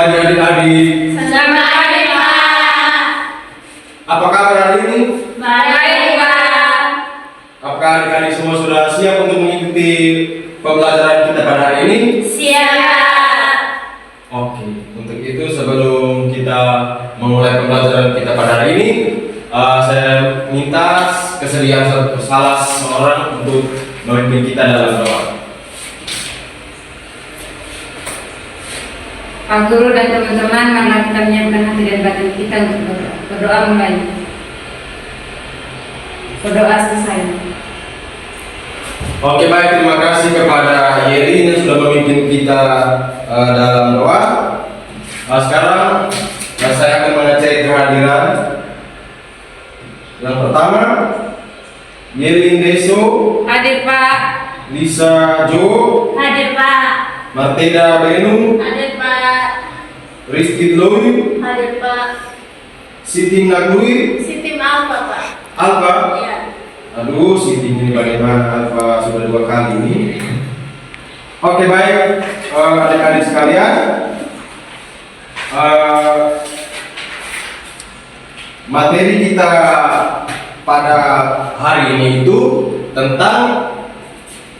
pagi adik-adik. Selamat pagi, Pak. Apa kabar hari ini? Baik, Pak. Apakah adik-adik semua sudah siap untuk mengikuti pembelajaran kita pada hari ini? Siap. Oke, untuk itu sebelum kita memulai pembelajaran kita pada hari ini, saya minta kesediaan salah seorang untuk memimpin kita dalam doa. Pak Guru dan teman-teman, mari kita menyiapkan hati dan batin kita untuk berdoa mulai. Berdoa selesai. Oke, baik, terima kasih kepada Yeri yang sudah memimpin kita dalam doa. Sekarang saya akan mengecek kehadiran. Yang pertama, Yeri Indeso, Hadir Pak. Lisa Jo, Hadir, Pak. Marteda Benu, Hadir, Pak. Rizky Loy, Hadir, Pak. Siti Nagui, Siti Alfa, Pak. Alfa. Iya. Aduh, Siti ini bagaimana? Alfa sudah 2 kali ini. Oke, baik, adik-adik sekalian. Materi kita pada hari ini itu tentang,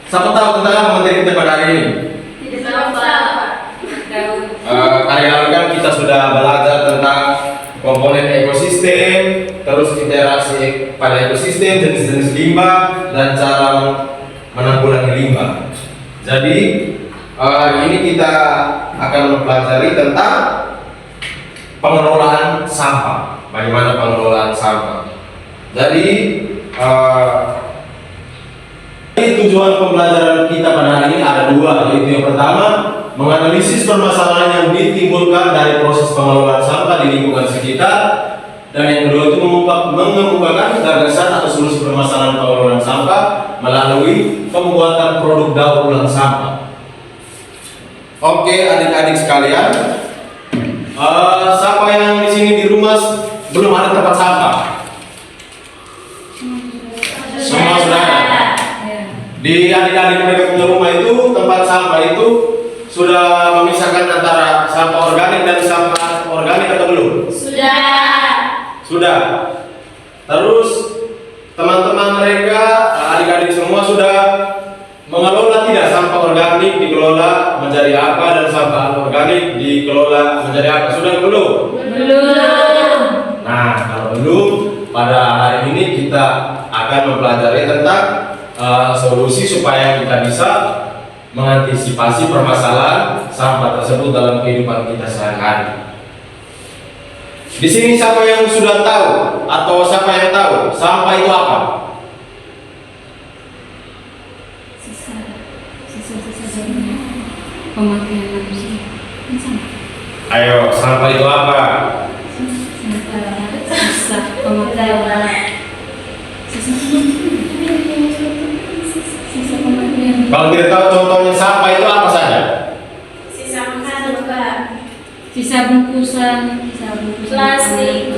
siapa tahu tentang apa materi kita pada hari ini? Tidak tahu, Pak. Hari lalu kan kita sudah belajar tentang komponen ekosistem, terus interaksi pada ekosistem, jenis-jenis limbah, dan cara menanggulangi limbah. Jadi hari ini kita akan mempelajari tentang pengelolaan sampah. Bagaimana pengelolaan sampah. Jadi tujuan pembelajaran kita pada hari ini ada 2, yaitu yang pertama, menganalisis permasalahan yang ditimbulkan dari proses pengelolaan sampah di lingkungan sekitar, dan yang kedua itu mengemukakan gagasan atau solusi permasalahan pengelolaan sampah melalui pembuatan produk daur ulang sampah. Oke, adik-adik sekalian, siapa yang di sini di rumah belum ada tempat sampah? Semua sudah ada. Di adik-adik mereka punya rumah itu tempat sampah itu sudah memisahkan antara sampah organik dan sampah organik atau belum? Sudah. Terus teman-teman mereka, adik-adik semua sudah mengelola tidak sampah organik dikelola menjadi apa dan sampah organik dikelola menjadi apa? Sudah belum? Belum. Nah, kalau belum, pada hari ini kita akan mempelajari tentang solusi supaya kita bisa mengantisipasi permasalahan sampah tersebut dalam kehidupan kita sehari-hari. Di sini siapa yang sudah tahu atau siapa yang tahu sampah itu apa? Sisa dari pemakaian manusia. Ayo, sampah itu apa? Sisa pemakaian. Kalau tidak tahu contohnya sampah itu apa saja? Sisa makanan, Pak. Sisa bungkusan. Plastik.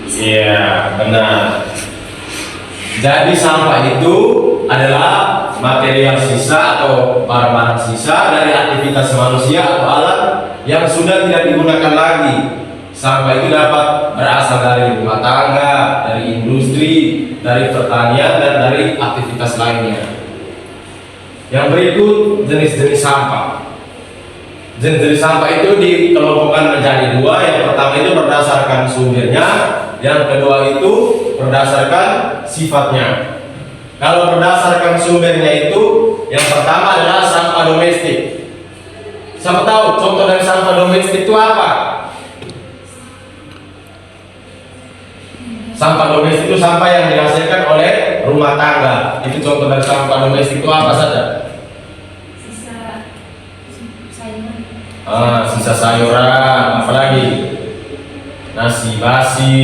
Iya, benar. Jadi sampah itu adalah material sisa atau barang-barang sisa dari aktivitas manusia atau alat yang sudah tidak digunakan lagi. Sampah itu dapat berasal dari rumah tangga, dari industri, dari pertanian, dan dari aktivitas lainnya. Yang berikut jenis-jenis sampah. Jenis-jenis sampah itu dikelompokkan menjadi 2. Yang pertama itu berdasarkan sumbernya, yang kedua itu berdasarkan sifatnya. Kalau berdasarkan sumbernya itu, yang pertama adalah sampah domestik. Siapa tahu contoh dari sampah domestik itu apa? Sampah domestik itu sampah yang dihasilkan oleh rumah tangga. Itu contoh dari sampah domestik itu apa saja? Sisa sayuran, apalagi nasi basi.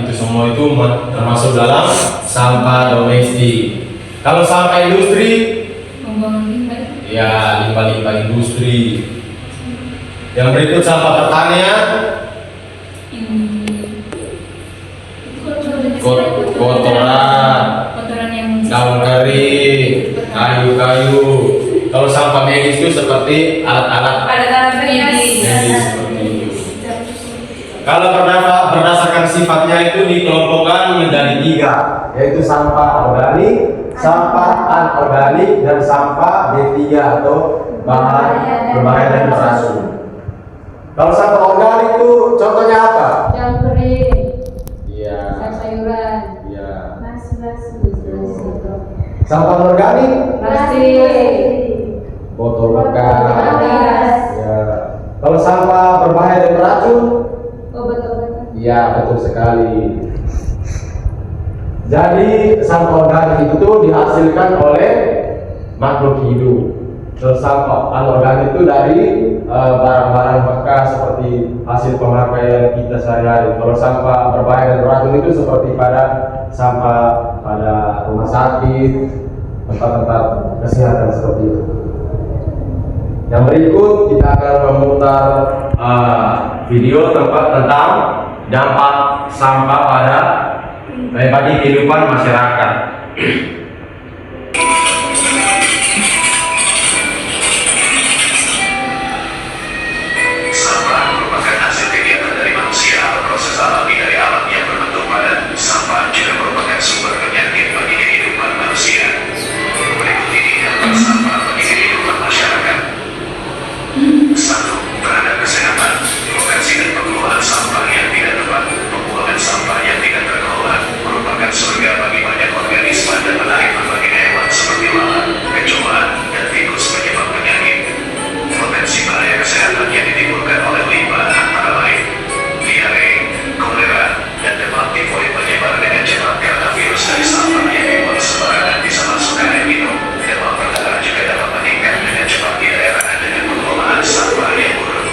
Itu semua itu termasuk dalam sampah domestik. Kalau sampah industri, Pembuangan limbah. ya limbah-limbah industri. Yang berikut sampah pertanian, kotoran yang daun kering, kayu-kayu. Kalau sampah medis itu seperti alat-alat Ada medis. Kalau berdasarkan sifatnya itu dikelompokkan menjadi 3, yaitu sampah organik, sampah anorganik, dan sampah B3 atau bahan berbahaya dan beracun. Kalau sampah organik itu contohnya apa? Campuri, Iya. sayuran, Iya. Nasi. Sampah anorganik, plastik, botol bekas. gas, Ya. Kalau sampah berbahaya dan beracun, obat-obatan. iya betul sekali. Jadi sampah organik itu dihasilkan oleh makhluk hidup. Terus sampah anorganik itu dari barang-barang bekas seperti hasil pemakaian kita sehari-hari. Kalau sampah berbahaya dan beracun itu seperti pada sampah pada rumah sakit, tempat-tempat kesehatan seperti itu. Yang berikut kita akan memutar video tentang dampak sampah bagi kehidupan masyarakat. Sampah merupakan hasil kegiatan dari manusia atau proses alami dari alam yang berbentuk padat. Sampah juga merupakan sumber penyakit bagi kehidupan manusia. Berikut ini dampak sampah bagi kehidupan masyarakat. 1. Terhadap kesehatan, lokasi dan pengelolaan sampah yang tidak tepat. Pembuangan sampah yang tidak terkelola merupakan surga bagi banyak organisme dan menarik berbagai hewan seperti lalat, kecoa, dan tikus penyebab penyakit. Potensi bahaya kesehatan yang ditimbulkan oleh limbah antara lain diare, kolera, dan demam tifoid menyebar dengan cepat karena virus dari sampah yang dibuang sembarangan bisa masuk ke air minum. Demam berdarah juga dapat meningkat dengan cepat di daerah dengan pengelolaan sampah yang buruk.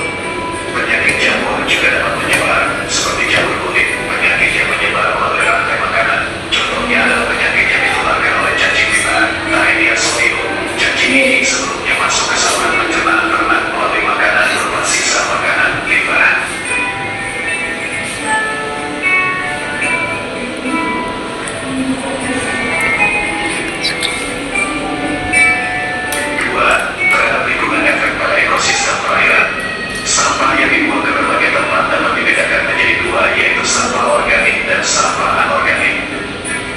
Penyakit jamur juga dapat menyebar, seperti jamur kulit, penyakit yang menyebar melalui rantai makanan. Contohnya adalah penyakit yang ditularkan oleh cacing pita, Taenia sodium. Cacing ini sebelumnya masuk ke saluran pencernaan ternak melalui makanan berupa sisa makanan limbah. Dua, terhadap lingkungan efek pada ekosistem perairan. Sampah yang dibuang ke berbagai tempat dapat dibedakan menjadi 2, yaitu sampah organik dan sampah anorganik.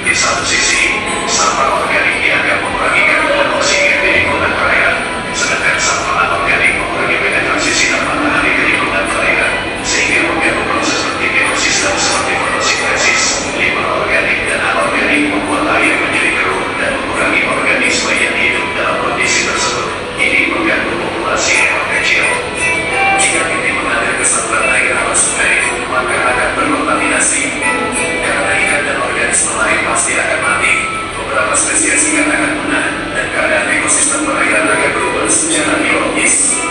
Di satu sisi, sampah organik dianggap mengurangi kandungan oksigen di lingkungan perairan, sedangkan sampah anorganik mengurangi penetrasi sinar matahari ke lingkungan perairan, sehingga mengganggu proses penting ekosistem seperti fotosintesis. Limbah organik dan anorganik membuat air menjadi keruh dan mengurangi organisme yang hidup dalam kondisi tersebut. Ini mengganggu populasi hewan kecil. Jika titik mengalir ke saluran air atau sungai, maka akan berkontaminasi. Karena ikan dan organisme lain pasti akan mati, beberapa spesies ikan akan punah, dan keadaan ekosistem perairan akan berubah secara biologis.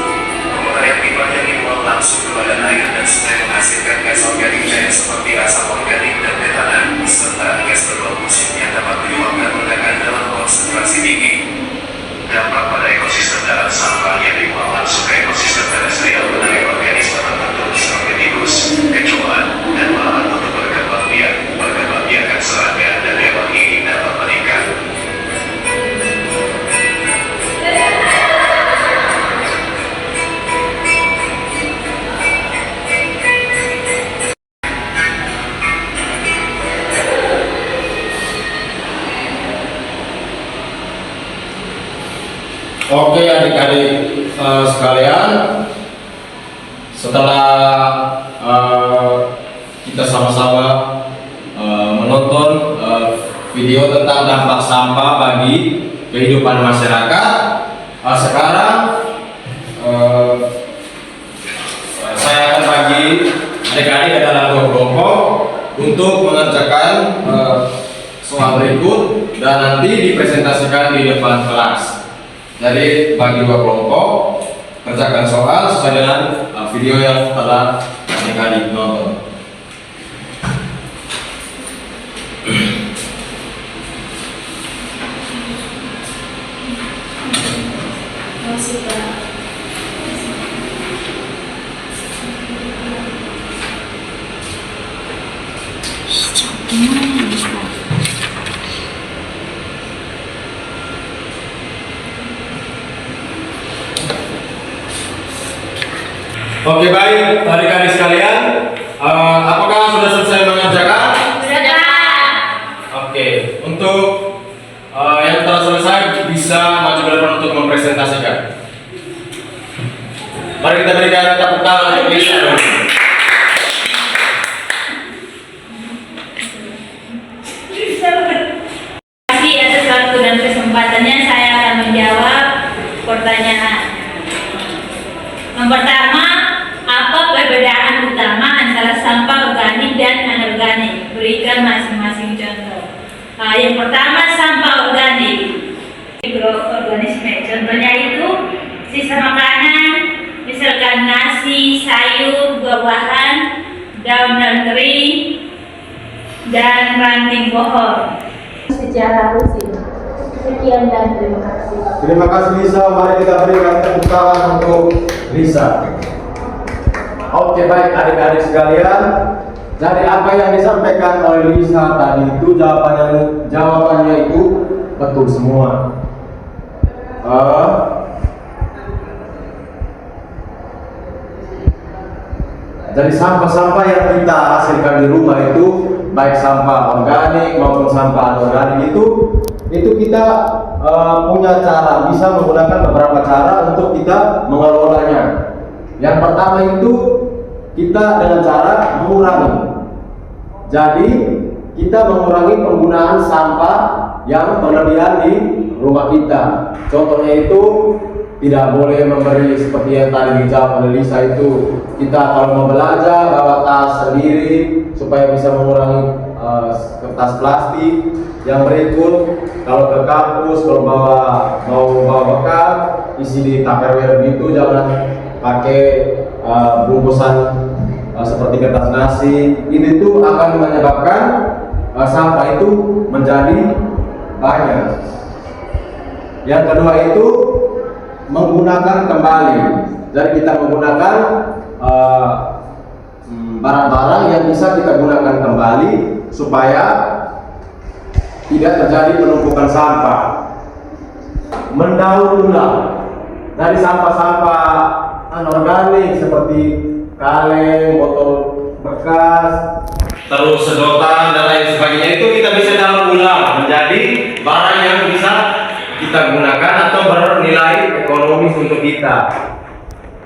Penguraian limbah yang dibuang langsung ke badan air dan sungai menghasilkan gas organik cair seperti asam organik dan metana, serta gas berbau busuk yang dapat menyebabkan ledakan dalam konsentrasi tinggi. Dampak pada ekosistem dalam sampah yang dibuang langsung ke ekosistem terestrial menarik organisme tertentu seperti tikus, kecoa, dan lalat untuk berkembang biak. Berkembang biakan serangga dan hewan ini dapat meningkat. Oke adik-adik sekalian, setelah kita sama-sama menonton video tentang dampak sampah bagi kehidupan masyarakat, sekarang saya akan bagi adik-adik ke dalam 2 kelompok untuk mengerjakan soal berikut dan nanti dipresentasikan di depan kelas. Jadi bagi 2 kelompok, kerjakan soal sesuai dengan video yang telah adik-adik nonton. Oke baik, adik-adik sekalian, Apakah sudah selesai mengerjakan? Sudah. Oke, untuk yang telah selesai bisa maju ke depan untuk mempresentasikan. Mari kita berikan tepuk tangan untuk Lisa. Terima kasih atas waktu dan kesempatannya. Saya akan menjawab pertanyaan. Yang pertama, apa perbedaan utama antara sampah organik dan anorganik? Berikan masing-masing contoh. Yang pertama, sampah organik. Mikroorganisme. Contohnya itu sisa makanan, misalkan nasi, sayur, buah-buahan, daun kering, dan ranting pohon. Secara rutin. Sekian dan terima kasih. Terima kasih Lisa. Mari kita berikan tepuk tangan untuk Lisa. Oke, baik adik-adik sekalian. Jadi apa yang disampaikan oleh Lisa tadi itu jawabannya itu betul semua. Jadi sampah-sampah yang kita hasilkan di rumah itu baik sampah organik maupun sampah anorganik itu kita punya cara, bisa menggunakan beberapa cara untuk kita mengelolanya. Yang pertama itu kita dengan cara mengurangi. Jadi kita mengurangi penggunaan sampah yang berlebihan di rumah kita. Contohnya itu tidak boleh memberi seperti yang tadi dijawab oleh Lisa itu. Kita kalau mau belanja bawa tas sendiri supaya bisa mengurangi kertas plastik. Yang berikut, kalau ke kampus kalau mau bawa bekal isi di tupperware gitu, jangan pakai bungkusan seperti kertas nasi. Ini tuh akan menyebabkan sampah itu menjadi banyak. Yang kedua itu menggunakan kembali. Jadi kita menggunakan barang-barang yang bisa kita gunakan kembali supaya tidak terjadi penumpukan sampah. Mendaur ulang dari sampah-sampah anorganik seperti kaleng, botol bekas, terus sedotan dan lain sebagainya itu kita bisa daur ulang menjadi barang yang bisa kita gunakan atau bernilai ekonomis untuk kita.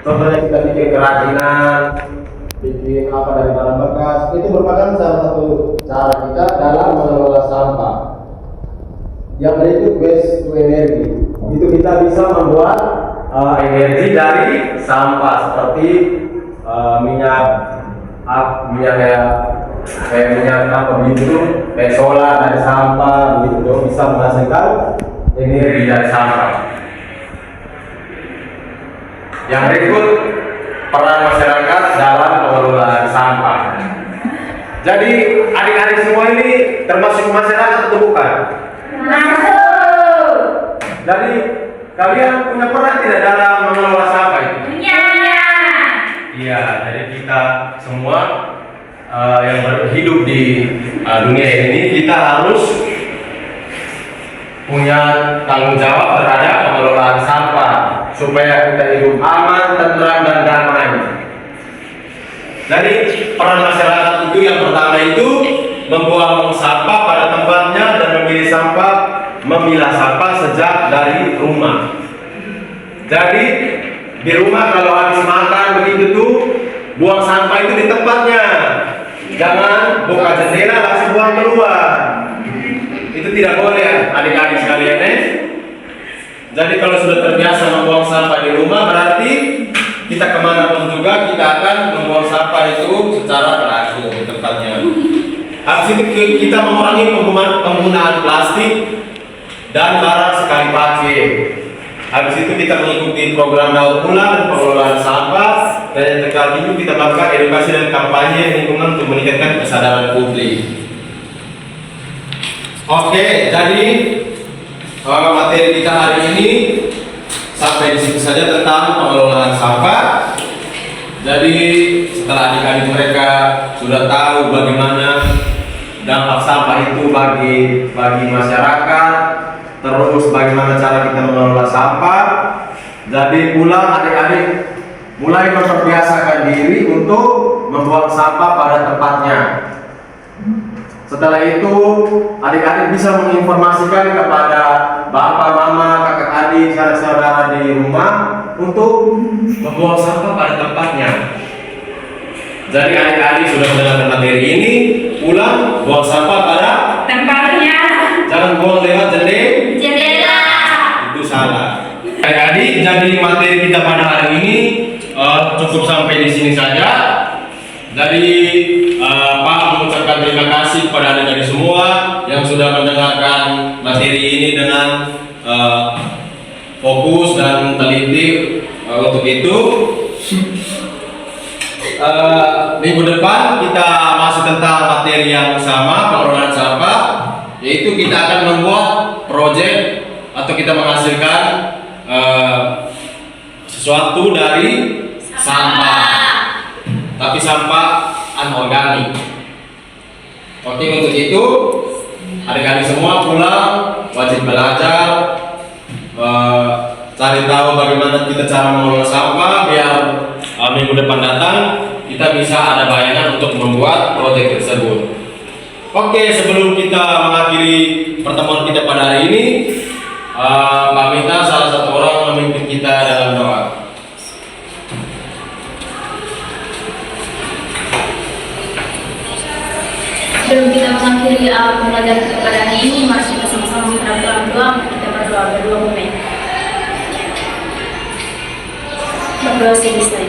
Contohnya kita bikin kerajinan, bikin apa dari barang bekas, itu merupakan salah satu cara kita dalam mengelola sampah. Yang berikut waste to energy, itu kita bisa membuat energi dari sampah seperti minyak kayak minyak apa begitu, kayak solar dari sampah begitu, bisa menghasilkan energi dari sampah. Yang berikut peran masyarakat dalam pengelolaan sampah. Jadi adik-adik semua ini termasuk masyarakat atau bukan? Masuk. Jadi kalian punya peran tidak dalam mengelola sampah itu? Punya. Iya, jadi kita semua yang hidup di dunia ini kita harus punya tanggung jawab terhadap pengelolaan sampah supaya kita hidup aman, tentram dan damai. Jadi peran masyarakat itu yang pertama itu membuang sampah pada tempatnya dan memilah sampah sejak dari rumah. Jadi di rumah kalau habis makan begitu tuh buang sampah itu di tempatnya. Jangan buka jendela langsung buang keluar. Itu tidak boleh adik-adik sekalian Jadi kalau sudah terbiasa membuang sampah di rumah berarti kita kemanapun juga kita akan membuang sampah itu secara teratur di tempatnya. Habis itu kita mengurangi penggunaan plastik dan barang sekali pakai. Habis itu kita mengikuti program daur ulang dan pengelolaan sampah, dan yang terkait itu kita melakukan edukasi dan kampanye lingkungan untuk meningkatkan kesadaran publik. Oke, jadi materi kita hari ini sampai di situ saja tentang pengelolaan sampah. Jadi setelah adik-adik mereka sudah tahu bagaimana dampak sampah itu bagi masyarakat, terus bagaimana cara kita mengelola sampah. Jadi ulang adik-adik mulai memperbiasakan diri untuk membuang sampah pada tempatnya. Setelah itu, adik-adik bisa menginformasikan kepada bapak, mama, kakak adik, saudara di rumah untuk membuang sampah pada tempatnya. Jadi adik-adik sudah mendengar materi ini, pulang buang sampah pada Tempatnya. jangan buang lewat Jendela. itu salah. Adik-adik, jadi materi kita pada hari ini cukup sampai di sini saja. Jadi Pak mengucapkan terima kasih kepada adik-adik semua yang sudah mendengarkan materi ini dengan fokus dan teliti. Untuk itu minggu depan kita masih tentang materi yang sama, pengelolaan sampah, yaitu kita akan membuat proyek atau kita menghasilkan sesuatu dari sampah, tapi sampah anorganik. Oke, untuk itu adik-adik semua pulang wajib belajar, cari tahu bagaimana kita cara mengelola sampah biar minggu depan datang kita bisa ada bayangan untuk membuat proyek tersebut. Oke, sebelum kita mengakhiri pertemuan kita pada hari ini, Mbak Mita salah satu orang memimpin kita dalam doa. Sebelum kita mengakhiri pembelajaran kita pada hari ini, mari kita sama-sama menghadap doa. Kita berdoa berdua mulai. Berdoa selesai.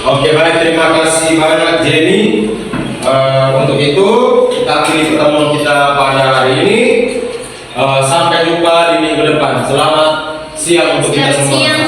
Oke, baik, terima kasih banyak Jenny. Untuk itu kita akhiri pertemuan kita pada hari ini. Sampai jumpa di minggu depan. Selamat siang untuk kita semua. Siang,